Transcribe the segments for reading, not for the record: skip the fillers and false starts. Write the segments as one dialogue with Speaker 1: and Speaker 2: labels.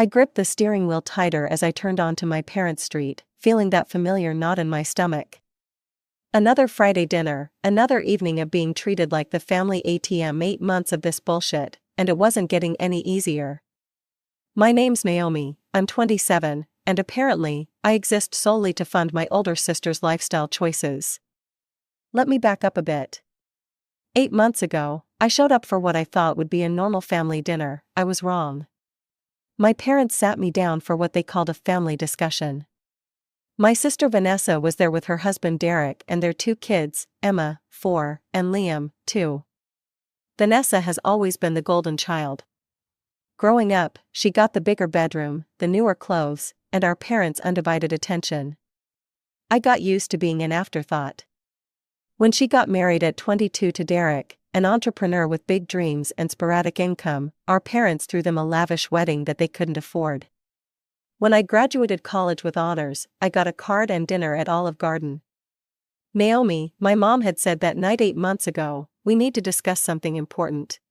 Speaker 1: I gripped the steering wheel tighter as I turned onto my parents' street, feeling that familiar knot in my stomach. Another Friday dinner, another evening of being treated like the family ATM. 8 months of this bullshit, and it wasn't getting any easier. My name's Naomi, I'm 27, and apparently, I exist solely to fund my older sister's lifestyle choices. Let me back up a bit. 8 months ago, I showed up for what I thought would be a normal family dinner. I was wrong. My parents sat me down for what they called a family discussion. My sister Vanessa was there with her husband Derek and their 2 kids, Emma, 4, and Liam, 2. Vanessa has always been the golden child. Growing up, she got the bigger bedroom, the newer clothes, and our parents' undivided attention. I got used to being an afterthought. When she got married at 22 to Derek, an entrepreneur with big dreams and sporadic income, our parents threw them a lavish wedding that they couldn't afford. When I graduated college with honors, I got a card and dinner at Olive Garden. Naomi, my mom had said that night 8 months ago, we need to discuss something important.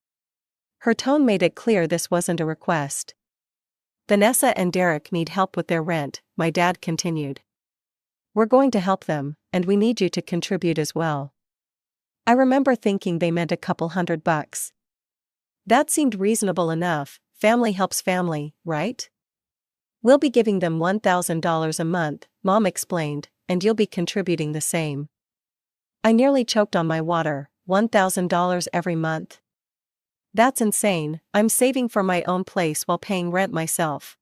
Speaker 1: Her tone made it clear this wasn't a request. Vanessa and Derek need help with their rent, my dad continued. We're going to help them, and we need you to contribute as well. I remember thinking they meant a couple $100. That seemed reasonable enough. Family helps family, right? We'll be giving them $1,000 a month, Mom explained, and you'll be contributing the same. I nearly choked on my water. $1,000 every month? That's insane. I'm saving for my own place while paying rent myself.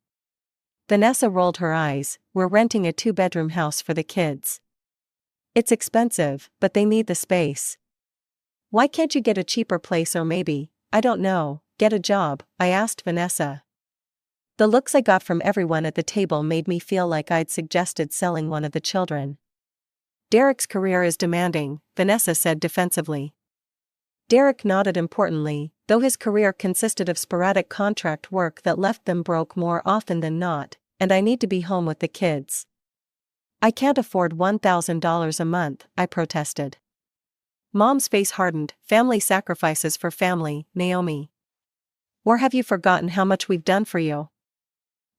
Speaker 1: Vanessa rolled her eyes. We're renting a 2-bedroom house for the kids. It's expensive, but they need the space. Why can't you get a cheaper place or maybe, I don't know, get a job? I asked Vanessa. The looks I got from everyone at the table made me feel like I'd suggested selling one of the children. Derek's career is demanding, Vanessa said defensively. Derek nodded importantly, though his career consisted of sporadic contract work that left them broke more often than not, and I need to be home with the kids. I can't afford $1,000 a month, I protested. Mom's face hardened. Family sacrifices for family, Naomi. Or have you forgotten how much we've done for you?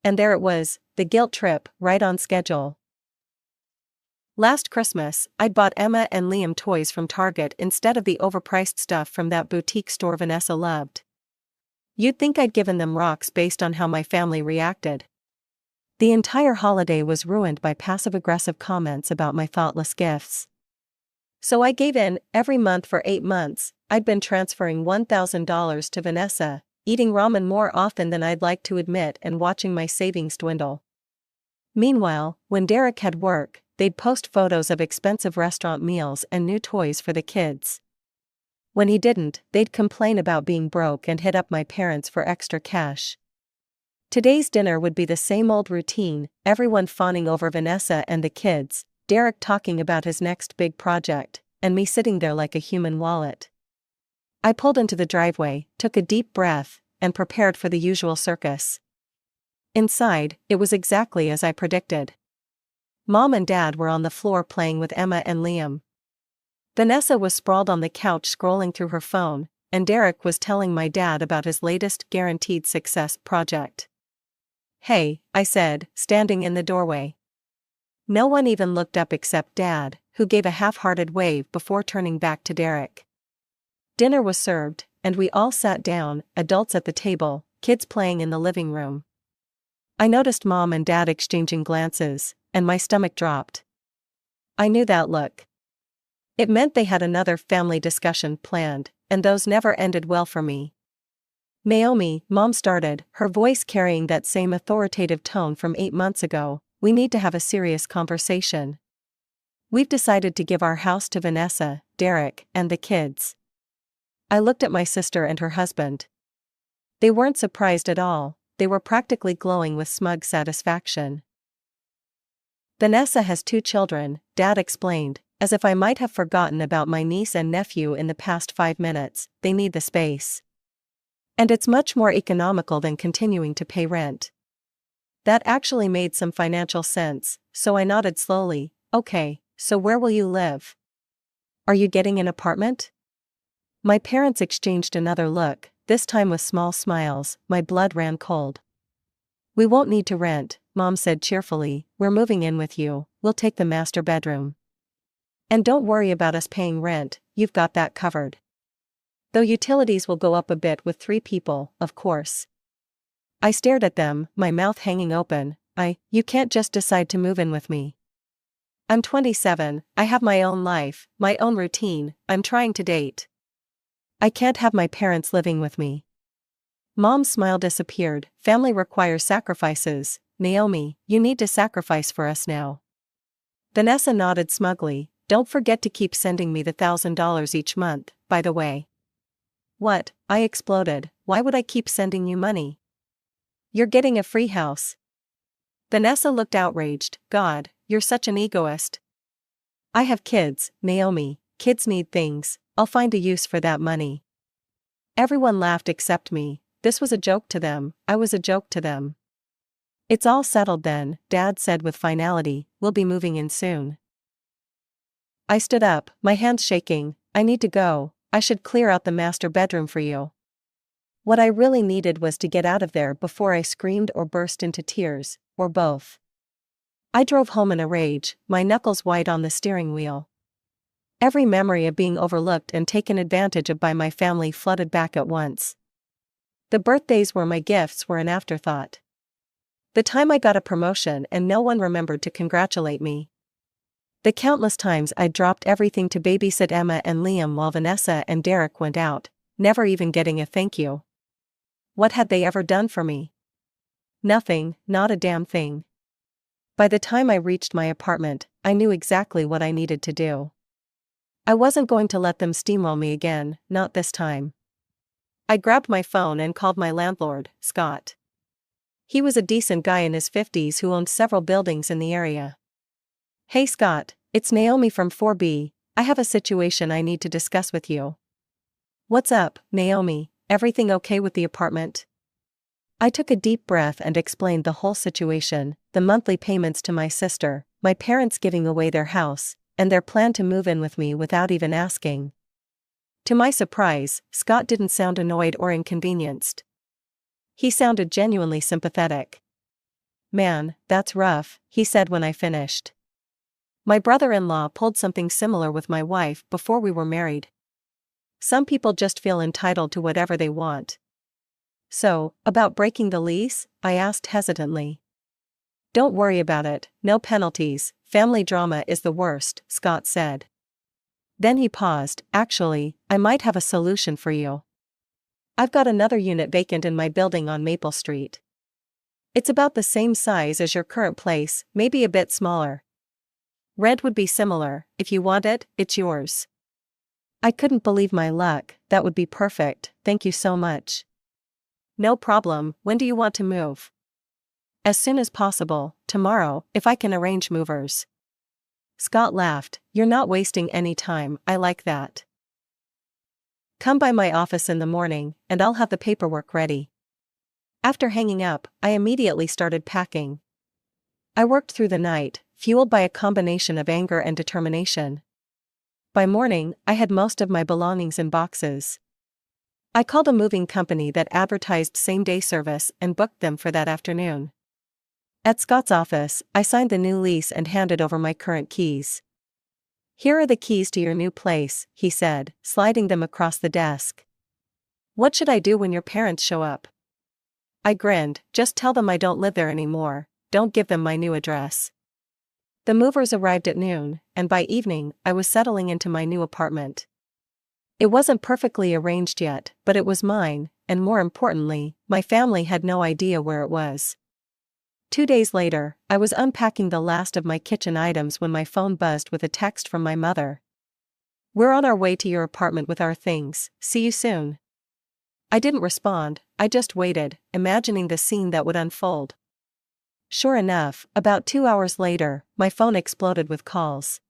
Speaker 1: And there it was, the guilt trip, right on schedule. Last Christmas, I'd bought Emma and Liam toys from Target instead of the overpriced stuff from that boutique store Vanessa loved. You'd think I'd given them rocks based on how my family reacted. The entire holiday was ruined by passive-aggressive comments about my thoughtless gifts. So I gave in. Every month for 8 months, I'd been transferring $1,000 to Vanessa, eating ramen more often than I'd like to admit and watching my savings dwindle. Meanwhile, when Derek had work, they'd post photos of expensive restaurant meals and new toys for the kids. When he didn't, they'd complain about being broke and hit up my parents for extra cash. Today's dinner would be the same old routine, everyone fawning over Vanessa and the kids, Derek talking about his next big project, and me sitting there like a human wallet. I pulled into the driveway, took a deep breath, and prepared for the usual circus. Inside, it was exactly as I predicted. Mom and Dad were on the floor playing with Emma and Liam. Vanessa was sprawled on the couch scrolling through her phone, and Derek was telling my dad about his latest guaranteed success project. Hey, I said, standing in the doorway. No one even looked up except Dad, who gave a half-hearted wave before turning back to Derek. Dinner was served, and we all sat down, adults at the table, kids playing in the living room. I noticed Mom and Dad exchanging glances, and my stomach dropped. I knew that look. It meant they had another family discussion planned, and those never ended well for me. Naomi, Mom started, her voice carrying that same authoritative tone from 8 months ago, we need to have a serious conversation. We've decided to give our house to Vanessa, Derek, and the kids. I looked at my sister and her husband. They weren't surprised at all, they were practically glowing with smug satisfaction. Vanessa has 2 children, Dad explained, as if I might have forgotten about my niece and nephew in the past 5 minutes. They need the space. And it's much more economical than continuing to pay rent. That actually made some financial sense, so I nodded slowly. Okay, so where will you live? Are you getting an apartment? My parents exchanged another look, this time with small smiles. My blood ran cold. We won't need to rent, Mom said cheerfully. We're moving in with you, we'll take the master bedroom. And don't worry about us paying rent, you've got that covered. Though utilities will go up a bit with 3 people, of course. I stared at them, my mouth hanging open. You can't just decide to move in with me. I'm 27, I have my own life, my own routine, I'm trying to date. I can't have my parents living with me. Mom's smile disappeared. Family requires sacrifices. Naomi, you need to sacrifice for us now. Vanessa nodded smugly. Don't forget to keep sending me the $1,000 each month, by the way. What? I exploded. Why would I keep sending you money? You're getting a free house. Vanessa looked outraged. God, you're such an egoist. I have kids, Naomi. Kids need things. I'll find a use for that money. Everyone laughed except me. This was a joke to them. I was a joke to them. It's all settled then, Dad said with finality. We'll be moving in soon. I stood up, my hands shaking. I need to go. I should clear out the master bedroom for you. What I really needed was to get out of there before I screamed or burst into tears, or both. I drove home in a rage, my knuckles white on the steering wheel. Every memory of being overlooked and taken advantage of by my family flooded back at once. The birthdays where my gifts were an afterthought. The time I got a promotion and no one remembered to congratulate me. The countless times I dropped everything to babysit Emma and Liam while Vanessa and Derek went out, never even getting a thank you. What had they ever done for me? Nothing, not a damn thing. By the time I reached my apartment, I knew exactly what I needed to do. I wasn't going to let them steamroll me again, not this time. I grabbed my phone and called my landlord, Scott. He was a decent guy in his 50s who owned several buildings in the area. Hey Scott, it's Naomi from 4B, I have a situation I need to discuss with you. What's up, Naomi, everything okay with the apartment? I took a deep breath and explained the whole situation, the monthly payments to my sister, my parents giving away their house, and their plan to move in with me without even asking. To my surprise, Scott didn't sound annoyed or inconvenienced. He sounded genuinely sympathetic. Man, that's rough, he said when I finished. My brother-in-law pulled something similar with my wife before we were married. Some people just feel entitled to whatever they want. So, about breaking the lease? I asked hesitantly. Don't worry about it, no penalties, family drama is the worst, Scott said. Then he paused. Actually, I might have a solution for you. I've got another unit vacant in my building on Maple Street. It's about the same size as your current place, maybe a bit smaller. Rent would be similar. If you want it, it's yours. I couldn't believe my luck. That would be perfect, thank you so much. No problem, when do you want to move? As soon as possible, tomorrow, if I can arrange movers. Scott laughed. You're not wasting any time, I like that. Come by my office in the morning, and I'll have the paperwork ready. After hanging up, I immediately started packing. I worked through the night, fueled by a combination of anger and determination. By morning, I had most of my belongings in boxes. I called a moving company that advertised same-day service and booked them for that afternoon. At Scott's office, I signed the new lease and handed over my current keys. Here are the keys to your new place, he said, sliding them across the desk. What should I do when your parents show up? I grinned. Just tell them I don't live there anymore, don't give them my new address. The movers arrived at noon, and by evening, I was settling into my new apartment. It wasn't perfectly arranged yet, but it was mine, and more importantly, my family had no idea where it was. 2 days later, I was unpacking the last of my kitchen items when my phone buzzed with a text from my mother. We're on our way to your apartment with our things, see you soon. I didn't respond, I just waited, imagining the scene that would unfold. Sure enough, about 2 hours later, my phone exploded with calls.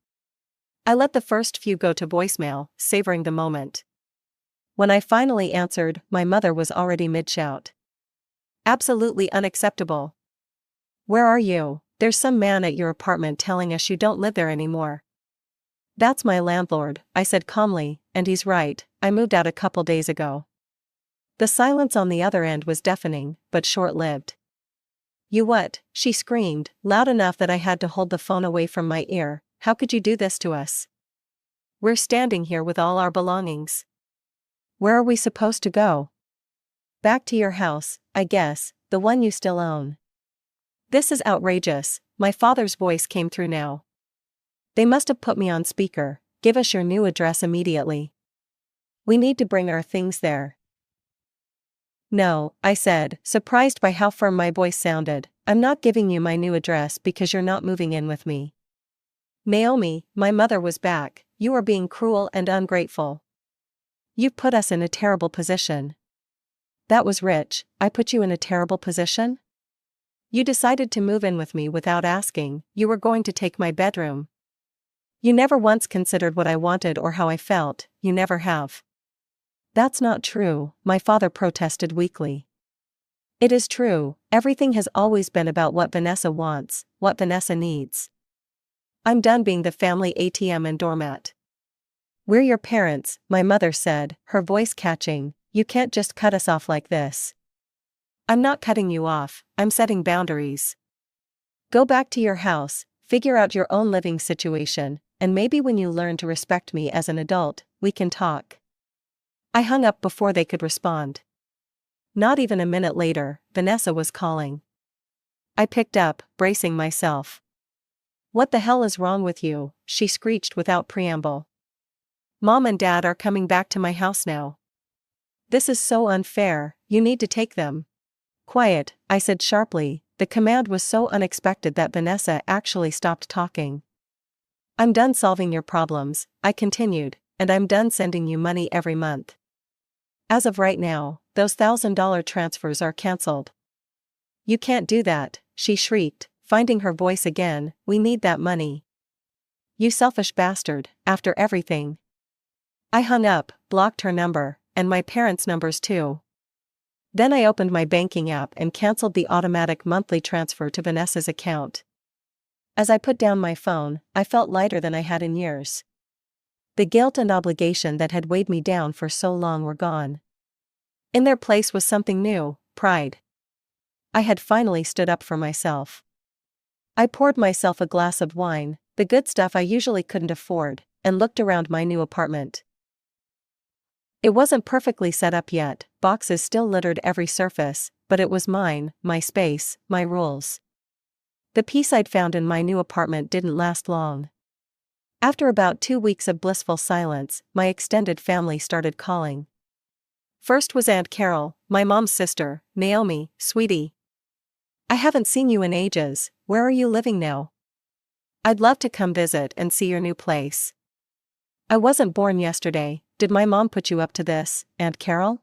Speaker 1: I let the first few go to voicemail, savoring the moment. When I finally answered, my mother was already mid-shout. Absolutely unacceptable. Where are you? There's some man at your apartment telling us you don't live there anymore. That's my landlord, I said calmly, and he's right, I moved out a couple days ago. The silence on the other end was deafening, but short-lived. You what? She screamed, loud enough that I had to hold the phone away from my ear. How could you do this to us? We're standing here with all our belongings. Where are we supposed to go? Back to your house, I guess, the one you still own. This is outrageous, my father's voice came through now. They must have put me on speaker. Give us your new address immediately. We need to bring our things there. No, I said, surprised by how firm my voice sounded. I'm not giving you my new address because you're not moving in with me. Naomi, my mother was back. You are being cruel and ungrateful. You've put us in a terrible position. That was rich. I put you in a terrible position? You decided to move in with me without asking. You were going to take my bedroom. You never once considered what I wanted or how I felt. You never have. That's not true, my father protested weakly. It is true, everything has always been about what Vanessa wants, what Vanessa needs. I'm done being the family ATM and doormat. We're your parents, my mother said, her voice catching. You can't just cut us off like this. I'm not cutting you off, I'm setting boundaries. Go back to your house, figure out your own living situation, and maybe when you learn to respect me as an adult, we can talk. I hung up before they could respond. Not even a minute later, Vanessa was calling. I picked up, bracing myself. What the hell is wrong with you? She screeched without preamble. Mom and Dad are coming back to my house now. This is so unfair, you need to take them. Quiet, I said sharply. The command was so unexpected that Vanessa actually stopped talking. I'm done solving your problems, I continued, and I'm done sending you money every month. As of right now, those $1,000 transfers are cancelled. You can't do that, she shrieked, finding her voice again. We need that money. You selfish bastard, after everything. I hung up, blocked her number, and my parents' numbers too. Then I opened my banking app and cancelled the automatic monthly transfer to Vanessa's account. As I put down my phone, I felt lighter than I had in years. The guilt and obligation that had weighed me down for so long were gone. In their place was something new, pride. I had finally stood up for myself. I poured myself a glass of wine, the good stuff I usually couldn't afford, and looked around my new apartment. It wasn't perfectly set up yet, boxes still littered every surface, but it was mine, my space, my rules. The peace I'd found in my new apartment didn't last long. After about 2 weeks of blissful silence, my extended family started calling. First was Aunt Carol, my mom's sister. Naomi, sweetie. I haven't seen you in ages, where are you living now? I'd love to come visit and see your new place. I wasn't born yesterday, did my mom put you up to this, Aunt Carol?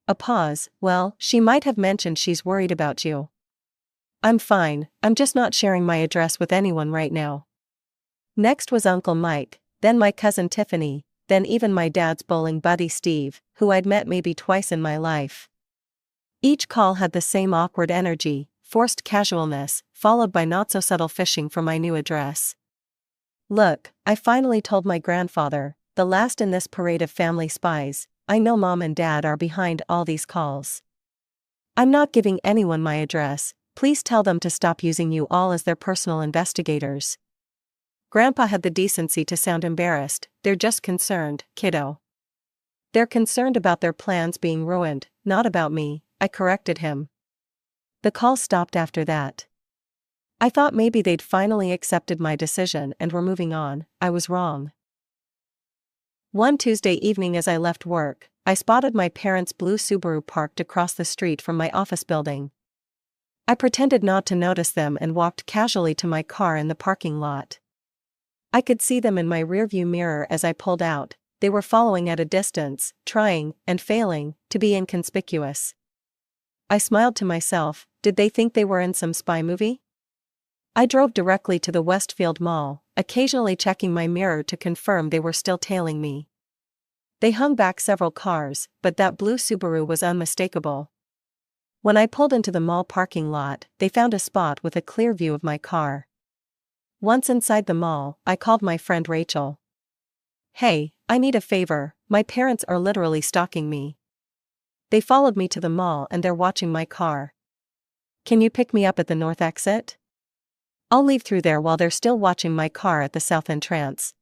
Speaker 1: A pause. Well, she might have mentioned she's worried about you. I'm fine, I'm just not sharing my address with anyone right now. Next was Uncle Mike, then my cousin Tiffany, then even my dad's bowling buddy Steve, who I'd met maybe twice in my life. Each call had the same awkward energy, forced casualness, followed by not-so-subtle fishing for my new address. Look, I finally told my grandfather, the last in this parade of family spies, I know Mom and Dad are behind all these calls. I'm not giving anyone my address, please tell them to stop using you all as their personal investigators. Grandpa had the decency to sound embarrassed. They're just concerned, kiddo. They're concerned about their plans being ruined, not about me, I corrected him. The call stopped after that. I thought maybe they'd finally accepted my decision and were moving on. I was wrong. One Tuesday evening as I left work, I spotted my parents' blue Subaru parked across the street from my office building. I pretended not to notice them and walked casually to my car in the parking lot. I could see them in my rearview mirror as I pulled out. They were following at a distance, trying, and failing, to be inconspicuous. I smiled to myself. Did they think they were in some spy movie? I drove directly to the Westfield Mall, occasionally checking my mirror to confirm they were still tailing me. They hung back several cars, but that blue Subaru was unmistakable. When I pulled into the mall parking lot, they found a spot with a clear view of my car. Once inside the mall, I called my friend Rachel. Hey, I need a favor, my parents are literally stalking me. They followed me to the mall and they're watching my car. Can you pick me up at the north exit? I'll leave through there while they're still watching my car at the south entrance.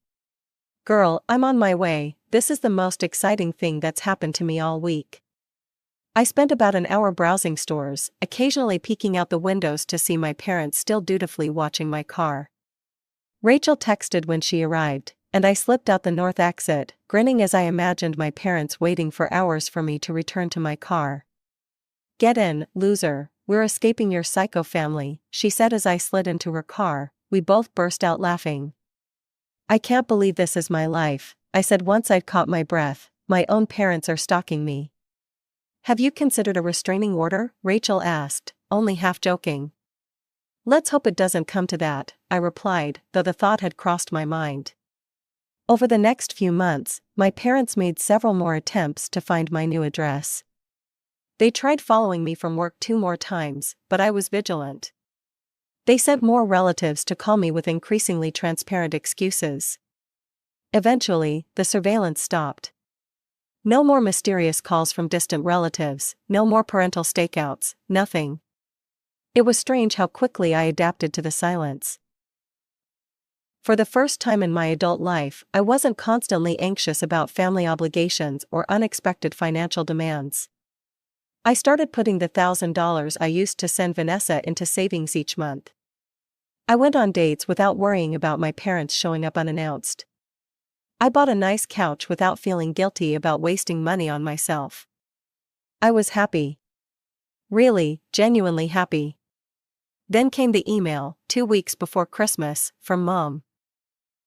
Speaker 1: Girl, I'm on my way. This is the most exciting thing that's happened to me all week. I spent about an hour browsing stores, occasionally peeking out the windows to see my parents still dutifully watching my car. Rachel texted when she arrived, and I slipped out the north exit, grinning as I imagined my parents waiting for hours for me to return to my car. Get in, loser, we're escaping your psycho family, she said as I slid into her car. We both burst out laughing. I can't believe this is my life, I said once I'd caught my breath. My own parents are stalking me. Have you considered a restraining order? Rachel asked, only half joking. Let's hope it doesn't come to that, I replied, though the thought had crossed my mind. Over the next few months, my parents made several more attempts to find my new address. They tried following me from work 2 more times, but I was vigilant. They sent more relatives to call me with increasingly transparent excuses. Eventually, the surveillance stopped. No more mysterious calls from distant relatives, no more parental stakeouts, nothing. It was strange how quickly I adapted to the silence. For the first time in my adult life, I wasn't constantly anxious about family obligations or unexpected financial demands. I started putting the $1,000 I used to send Vanessa into savings each month. I went on dates without worrying about my parents showing up unannounced. I bought a nice couch without feeling guilty about wasting money on myself. I was happy. Really, genuinely happy. Then came the email, 2 weeks before Christmas, from Mom.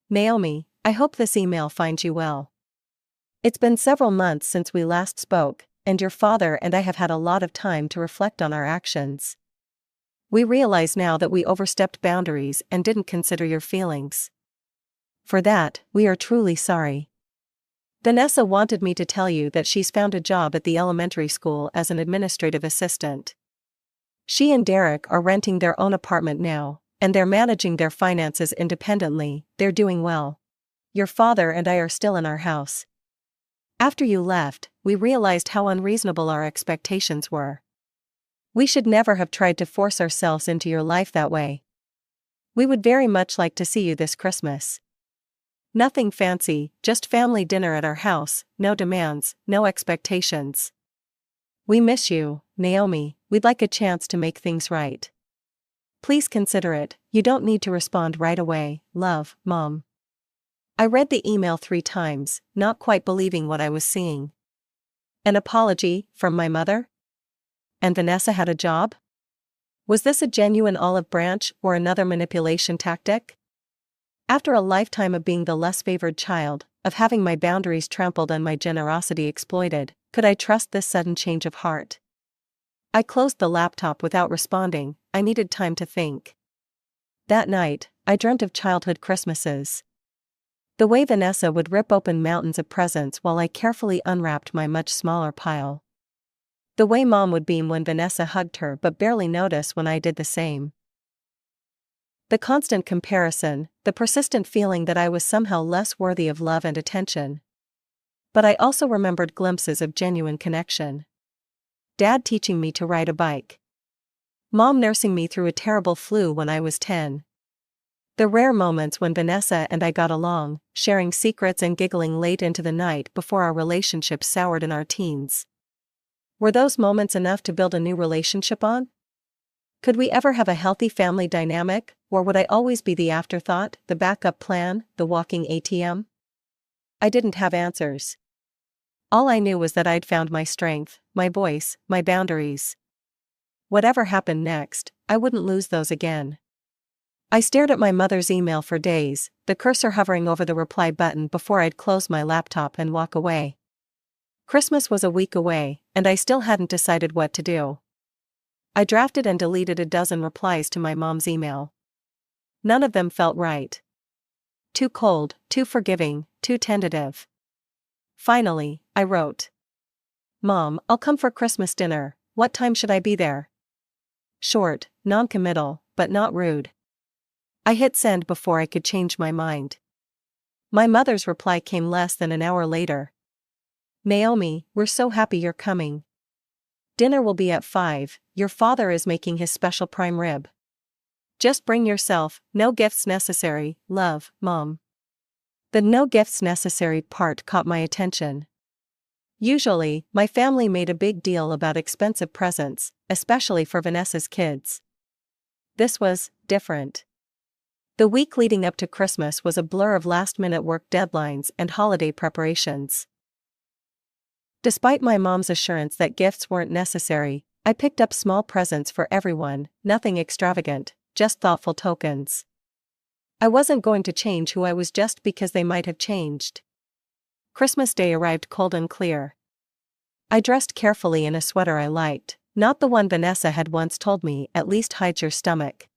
Speaker 1: Naomi, I hope this email finds you well. It's been several months since we last spoke, and your father and I have had a lot of time to reflect on our actions. We realize now that we overstepped boundaries and didn't consider your feelings. For that, we are truly sorry. Vanessa wanted me to tell you that she's found a job at the elementary school as an administrative assistant. She and Derek are renting their own apartment now, and they're managing their finances independently. They're doing well. Your father and I are still in our house. After you left, we realized how unreasonable our expectations were. We should never have tried to force ourselves into your life that way. We would very much like to see you this Christmas. Nothing fancy, just family dinner at our house, no demands, no expectations. We miss you, Naomi, we'd like a chance to make things right. Please consider it, you don't need to respond right away, love, Mom. I read the email 3 times, not quite believing what I was seeing. An apology, from my mother? And Vanessa had a job? Was this a genuine olive branch or another manipulation tactic? After a lifetime of being the less favored child, of having my boundaries trampled and my generosity exploited, could I trust this sudden change of heart? I closed the laptop without responding. I needed time to think. That night, I dreamt of childhood Christmases. The way Vanessa would rip open mountains of presents while I carefully unwrapped my much smaller pile. The way Mom would beam when Vanessa hugged her but barely notice when I did the same. The constant comparison, the persistent feeling that I was somehow less worthy of love and attention. But I also remembered glimpses of genuine connection. Dad teaching me to ride a bike. Mom nursing me through a terrible flu when I was 10. The rare moments when Vanessa and I got along, sharing secrets and giggling late into the night before our relationship soured in our teens. Were those moments enough to build a new relationship on? Could we ever have a healthy family dynamic, or would I always be the afterthought, the backup plan, the walking ATM? I didn't have answers. All I knew was that I'd found my strength, my voice, my boundaries. Whatever happened next, I wouldn't lose those again. I stared at my mother's email for days, the cursor hovering over the reply button before I'd close my laptop and walk away. Christmas was a week away, and I still hadn't decided what to do. I drafted and deleted a dozen replies to my mom's email. None of them felt right. Too cold, too forgiving, too tentative. Finally, I wrote. Mom, I'll come for Christmas dinner. What time should I be there? Short, non-committal, but not rude. I hit send before I could change my mind. My mother's reply came less than an hour later. Naomi, we're so happy you're coming. Dinner will be at 5, your father is making his special prime rib. Just bring yourself, no gifts necessary, love, Mom. The no gifts necessary part caught my attention. Usually, my family made a big deal about expensive presents, especially for Vanessa's kids. This was different. The week leading up to Christmas was a blur of last-minute work deadlines and holiday preparations. Despite my mom's assurance that gifts weren't necessary, I picked up small presents for everyone, nothing extravagant, just thoughtful tokens. I wasn't going to change who I was just because they might have changed. Christmas Day arrived cold and clear. I dressed carefully in a sweater I liked, not the one Vanessa had once told me at least hides your stomach.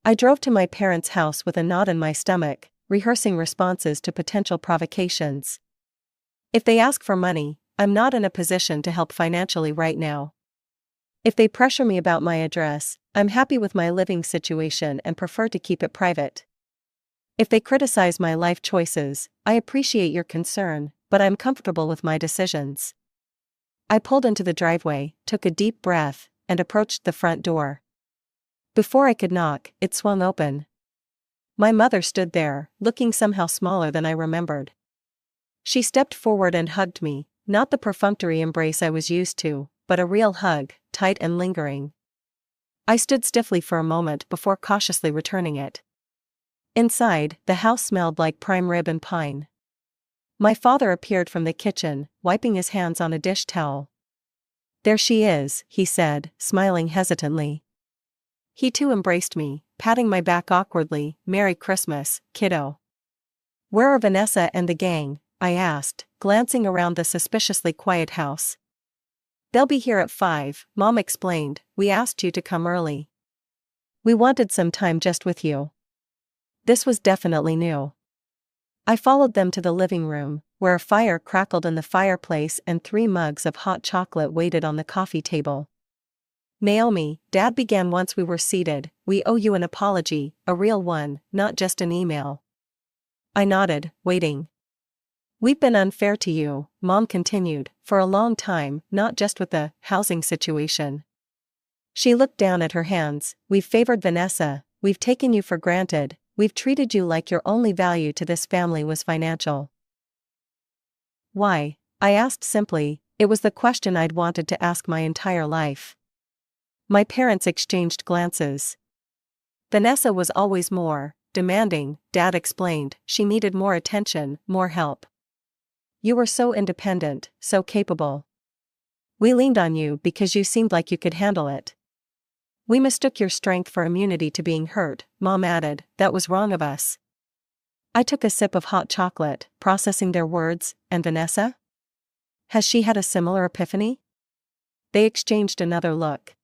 Speaker 1: I drove to my parents' house with a knot in my stomach, rehearsing responses to potential provocations. If they ask for money, I'm not in a position to help financially right now. If they pressure me about my address, I'm happy with my living situation and prefer to keep it private. If they criticize my life choices, I appreciate your concern, but I'm comfortable with my decisions. I pulled into the driveway, took a deep breath, and approached the front door. Before I could knock, it swung open. My mother stood there, looking somehow smaller than I remembered. She stepped forward and hugged me, not the perfunctory embrace I was used to, but a real hug, tight and lingering. I stood stiffly for a moment before cautiously returning it. Inside, the house smelled like prime rib and pine. My father appeared from the kitchen, wiping his hands on a dish towel. There she is, he said, smiling hesitantly. He too embraced me, patting my back awkwardly. Merry Christmas, kiddo. Where are Vanessa and the gang? I asked, glancing around the suspiciously quiet house. They'll be here at 5, Mom explained. We asked you to come early. We wanted some time just with you. This was definitely new. I followed them to the living room, where a fire crackled in the fireplace and 3 mugs of hot chocolate waited on the coffee table. Naomi, Dad began once we were seated, we owe you an apology, a real one, not just an email. I nodded, waiting. We've been unfair to you, Mom continued, for a long time, not just with the housing situation. She looked down at her hands. We've favored Vanessa, we've taken you for granted, we've treated you like your only value to this family was financial. Why? I asked simply. It was the question I'd wanted to ask my entire life. My parents exchanged glances. Vanessa was always more demanding, Dad explained. She needed more attention, more help. You were so independent, so capable. We leaned on you because you seemed like you could handle it. We mistook your strength for immunity to being hurt, Mom added. That was wrong of us. I took a sip of hot chocolate, processing their words. And Vanessa? Has she had a similar epiphany? They exchanged another look.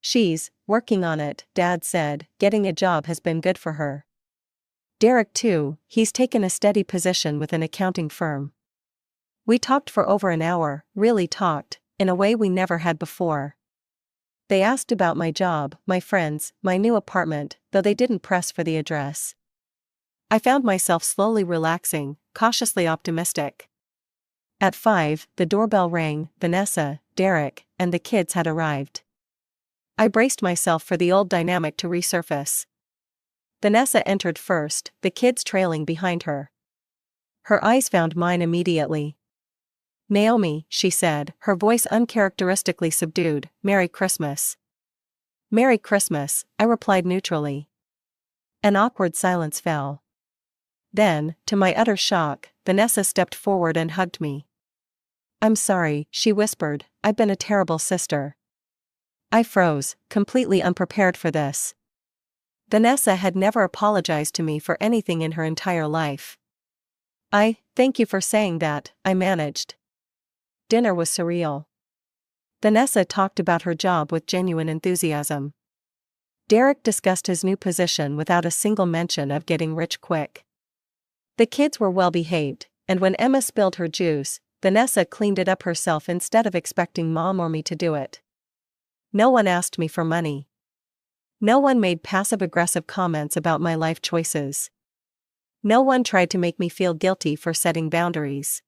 Speaker 1: She's working on it, Dad said. Getting a job has been good for her. Derek too, he's taken a steady position with an accounting firm. We talked for over an hour, really talked, in a way we never had before. They asked about my job, my friends, my new apartment, though they didn't press for the address. I found myself slowly relaxing, cautiously optimistic. At 5, the doorbell rang. Vanessa, Derek, and the kids had arrived. I braced myself for the old dynamic to resurface. Vanessa entered first, the kids trailing behind her. Her eyes found mine immediately. Naomi, she said, her voice uncharacteristically subdued. Merry Christmas. Merry Christmas, I replied neutrally. An awkward silence fell. Then, to my utter shock, Vanessa stepped forward and hugged me. I'm sorry, she whispered, I've been a terrible sister. I froze, completely unprepared for this. Vanessa had never apologized to me for anything in her entire life. Thank you for saying that, I managed. Dinner was surreal. Vanessa talked about her job with genuine enthusiasm. Derek discussed his new position without a single mention of getting rich quick. The kids were well behaved, and when Emma spilled her juice, Vanessa cleaned it up herself instead of expecting Mom or me to do it. No one asked me for money. No one made passive-aggressive comments about my life choices. No one tried to make me feel guilty for setting boundaries.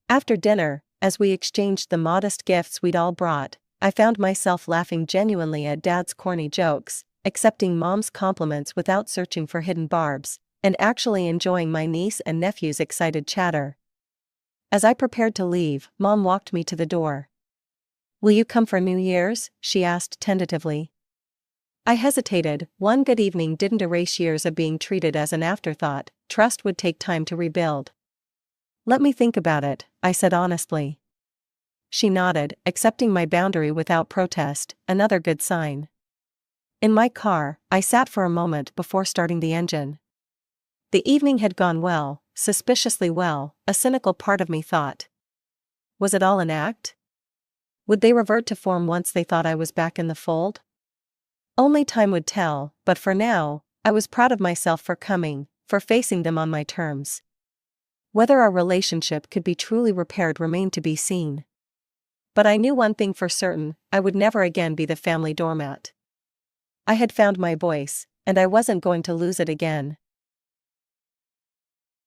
Speaker 1: After dinner, as we exchanged the modest gifts we'd all brought, I found myself laughing genuinely at Dad's corny jokes, accepting Mom's compliments without searching for hidden barbs, and actually enjoying my niece and nephew's excited chatter. As I prepared to leave, Mom walked me to the door. "Will you come for New Year's?" she asked tentatively. I hesitated. One good evening didn't erase years of being treated as an afterthought. Trust would take time to rebuild. "Let me think about it," I said honestly. She nodded, accepting my boundary without protest, another good sign. In my car, I sat for a moment before starting the engine. The evening had gone well, suspiciously well, a cynical part of me thought. Was it all an act? Would they revert to form once they thought I was back in the fold? Only time would tell, but for now, I was proud of myself for coming, for facing them on my terms. Whether our relationship could be truly repaired remained to be seen. But I knew one thing for certain: I would never again be the family doormat. I had found my voice, and I wasn't going to lose it again.